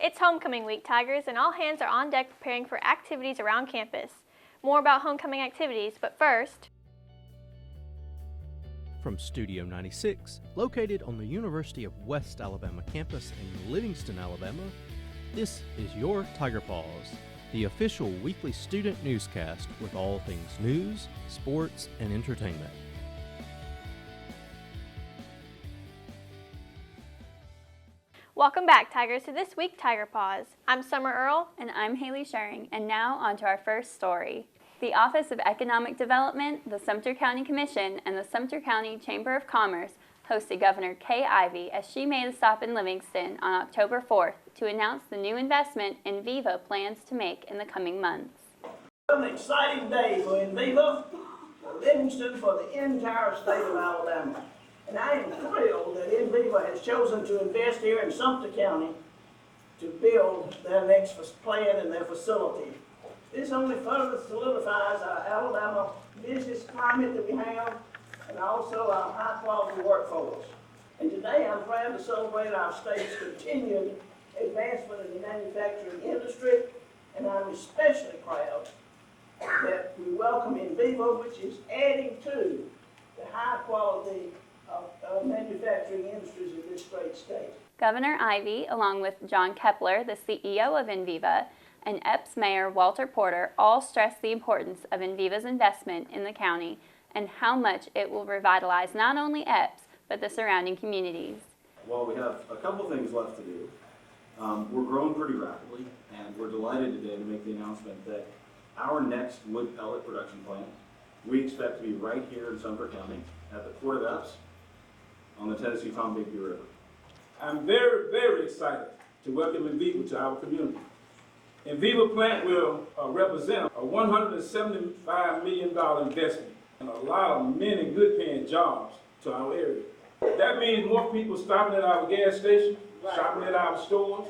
It's homecoming week, Tigers, and all hands are on deck preparing for activities around campus. More about homecoming activities, but first... From Studio 96, located on the University of West Alabama campus in Livingston, Alabama, this is your Tiger Paws, the official weekly student newscast with all things news, sports, and entertainment. Welcome back, Tigers, to this week Tiger Paws. I'm Summer Earl. And I'm Haley Shuring, and now on to our first story. The Office of Economic Development, the Sumter County Commission, and the Sumter County Chamber of Commerce hosted Governor Kay Ivey as she made a stop in Livingston on October 4th to announce the new investment Enviva plans to make in the coming months. An exciting day for Enviva, for Livingston, for the entire state of Alabama. And I am thrilled that Enviva has chosen to invest here in Sumter County to build their next plan and their facility. This only further solidifies our Alabama business climate that we have and also our high-quality workforce. And today I'm proud to celebrate our state's continued advancement in the manufacturing industry, and I'm especially proud that we welcome Enviva, which is adding to the high quality of manufacturing industries in this great state. Governor Ivey, along with John Kepler, the CEO of Enviva, and Epps Mayor Walter Porter all stressed the importance of Enviva's investment in the county and how much it will revitalize not only Epps, but the surrounding communities. Well, we have a couple things left to do. We're growing pretty rapidly, and we're delighted today to make the announcement that our next wood pellet production plant, we expect to be right here in Sumter County at the Port of Epps on the Tennessee-Tombigbee River. I'm very, very excited to welcome Enviva to our community. Enviva plant will represent a $175 million investment and a lot of many good paying jobs to our area. That means more people stopping at our gas station, shopping at our stores,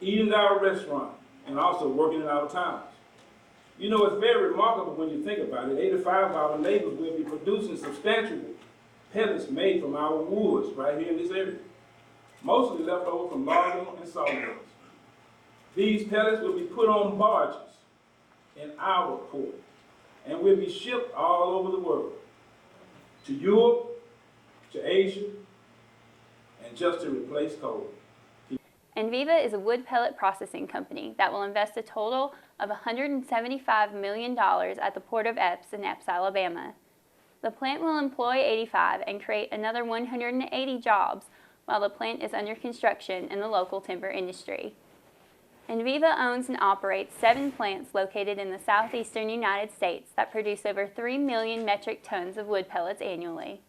eating at our restaurant, and also working in our towns. You know, it's very remarkable when you think about it. 85 of our neighbors will be producing substantial pellets made from our woods right here in this area, mostly left over from logging and sawmills. These pellets will be put on barges in our port and will be shipped all over the world, to Europe, to Asia, and just to replace coal. Enviva is a wood pellet processing company that will invest a total of $175 million at the Port of Epps in Epps, Alabama. The plant will employ 85 and create another 180 jobs while the plant is under construction in the local timber industry. Enviva owns and operates 7 plants located in the southeastern United States that produce over 3 million metric tons of wood pellets annually.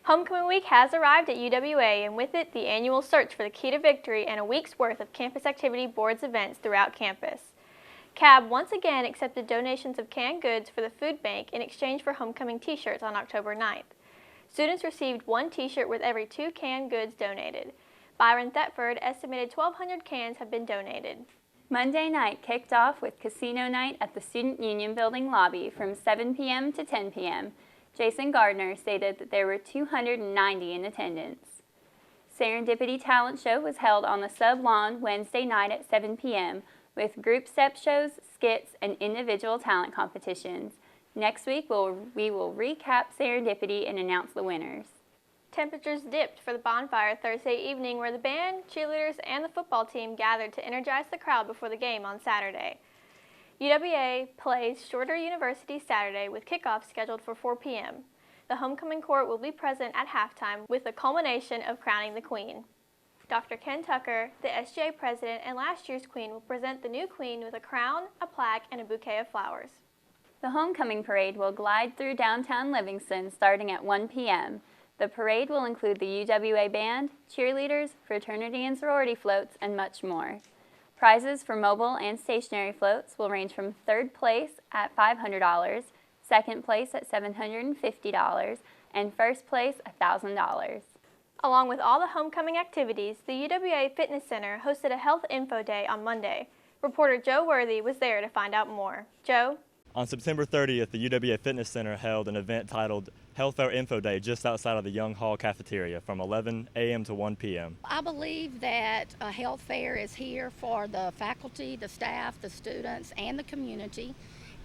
Homecoming week has arrived at UWA, and with it, the annual search for the key to victory and a week's worth of campus activity boards events throughout campus. CAB once again accepted donations of canned goods for the food bank in exchange for homecoming t-shirts on October 9th. Students received 1 t-shirt with every 2 canned goods donated. Byron Thetford estimated 1,200 cans have been donated. Monday night kicked off with casino night at the Student Union Building lobby from 7 p.m. to 10 p.m. Jason Gardner stated that there were 290 in attendance. Serendipity Talent Show was held on the Sub-Lawn Wednesday night at 7 p.m. with group step shows, skits, and individual talent competitions. Next week, we will recap Serendipity and announce the winners. Temperatures dipped for the bonfire Thursday evening, where the band, cheerleaders, and the football team gathered to energize the crowd before the game on Saturday. UWA plays Shorter University Saturday with kickoff scheduled for 4 p.m. The homecoming court will be present at halftime with the culmination of crowning the queen. Dr. Ken Tucker, the SGA president and last year's queen, will present the new queen with a crown, a plaque, and a bouquet of flowers. The homecoming parade will glide through downtown Livingston starting at 1 p.m. The parade will include the UWA band, cheerleaders, fraternity and sorority floats, and much more. Prizes for mobile and stationary floats will range from 3rd place at $500, 2nd place at $750, and 1st place $1,000. Along with all the homecoming activities, the UWA Fitness Center hosted a health info day on Monday. Reporter Joe Worthy was there to find out more. Joe? On September 30th, the UWA Fitness Center held an event titled Health Fair Info Day just outside of the Young Hall cafeteria from 11 a.m. to 1 p.m. I believe that a health fair is here for the faculty, the staff, the students, and the community.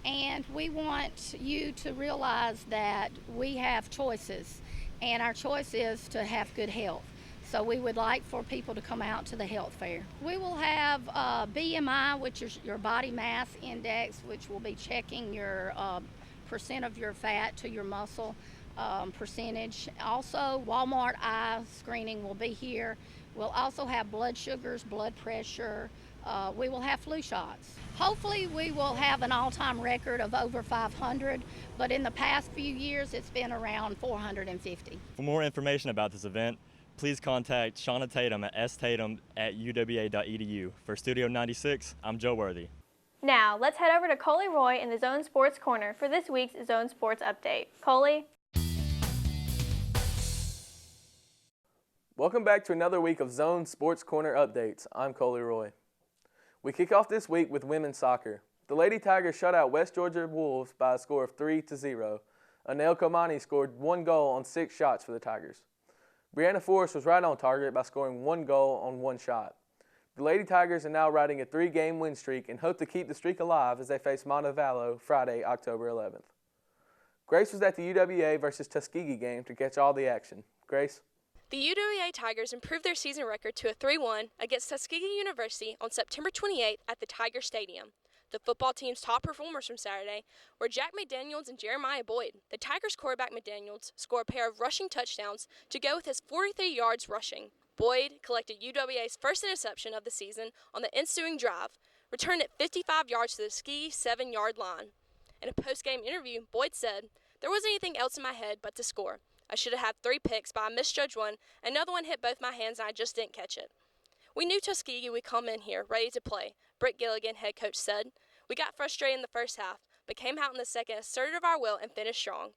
And we want you to realize that we have choices, and our choice is to have good health. So we would like for people to come out to the health fair. We will have BMI, which is your body mass index, which will be checking your percent of your fat to your muscle percentage. Also, Walmart eye screening will be here. We'll also have blood sugars, blood pressure. We will have flu shots. Hopefully we will have an all-time record of over 500, but in the past few years it's been around 450. For more information about this event, please contact Shauna Tatum at statum@uwa.edu. For Studio 96, I'm Joe Worthy. Now, let's head over to Coley Roy in the Zone Sports Corner for this week's Zone Sports Update. Coley? Welcome back to another week of Zone Sports Corner Updates. I'm Coley Roy. We kick off this week with women's soccer. The Lady Tigers shut out West Georgia Wolves by a score of 3-0. Anel Komani scored 1 goal on 6 shots for the Tigers. Brianna Forrest was right on target by scoring 1 goal on 1 shot. The Lady Tigers are now riding a 3-game win streak and hope to keep the streak alive as they face Montevallo Friday, October 11th. Grace was at the UWA versus Tuskegee game to catch all the action. Grace? The UWA Tigers improved their season record to a 3-1 against Tuskegee University on September 28th at the Tiger Stadium. The football team's top performers from Saturday were Jack McDaniels and Jeremiah Boyd. The Tigers quarterback McDaniels scored a pair of rushing touchdowns to go with his 43 yards rushing. Boyd collected UWA's first interception of the season on the ensuing drive, returned it 55 yards to the Tuskegee 7-yard line. In a post-game interview, Boyd said, "There wasn't anything else in my head but to score. I should have had 3 picks, but I misjudged one. Another one hit both my hands, and I just didn't catch it. We knew Tuskegee would come in here ready to play," Britt Gilligan, head coach, said. "We got frustrated in the first half, but came out in the second, asserted our will, and finished strong."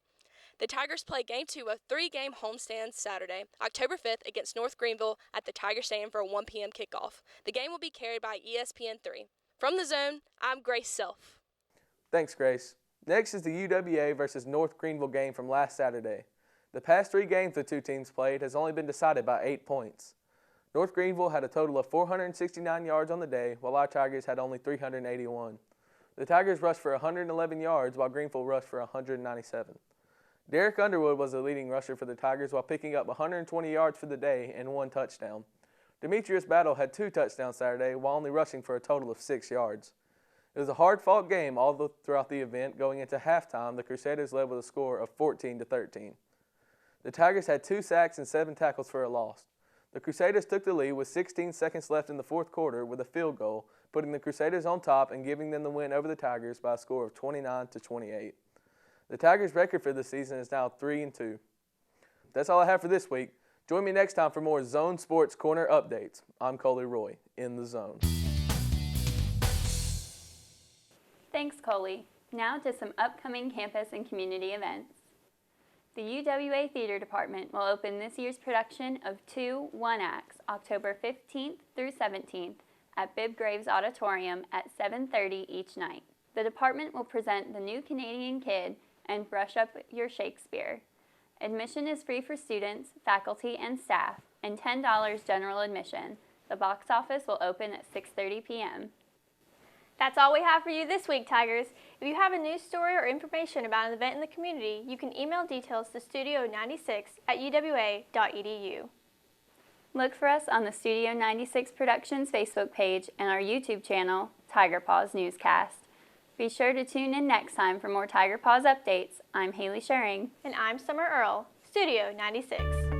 The Tigers play Game 2 of 3-game homestand Saturday, October 5th against North Greenville at the Tiger Stadium for a 1 p.m. kickoff. The game will be carried by ESPN3. From the Zone, I'm Grace Self. Thanks, Grace. Next is the UWA versus North Greenville game from last Saturday. The past 3 games the two teams played has only been decided by 8 points. North Greenville had a total of 469 yards on the day, while our Tigers had only 381. The Tigers rushed for 111 yards, while Greenville rushed for 197. Derek Underwood was the leading rusher for the Tigers while picking up 120 yards for the day and 1 touchdown. Demetrius Battle had 2 touchdowns Saturday while only rushing for a total of 6 yards. It was a hard-fought game all throughout the event. Going into halftime, the Crusaders led with a score of 14-13. The Tigers had 2 sacks and 7 tackles for a loss. The Crusaders took the lead with 16 seconds left in the fourth quarter with a field goal, putting the Crusaders on top and giving them the win over the Tigers by a score of 29-28. The Tigers' record for the season is now 3-2. That's all I have for this week. Join me next time for more Zone Sports Corner updates. I'm Coley Roy, in the Zone. Thanks, Coley. Now to some upcoming campus and community events. The UWA Theater Department will open this year's production of 2 one-acts October 15th through 17th at Bibb Graves Auditorium at 7:30 each night. The department will present The New Canadian Kid and Brush Up Your Shakespeare. Admission is free for students, faculty, and staff, and $10 general admission. The box office will open at 6:30 p.m. That's all we have for you this week, Tigers. If you have a news story or information about an event in the community, you can email details to studio96@uwa.edu. Look for us on the Studio 96 Productions Facebook page and our YouTube channel, Tiger Paws Newscast. Be sure to tune in next time for more Tiger Paws updates. I'm Haley Schering. And I'm Summer Earle, Studio 96.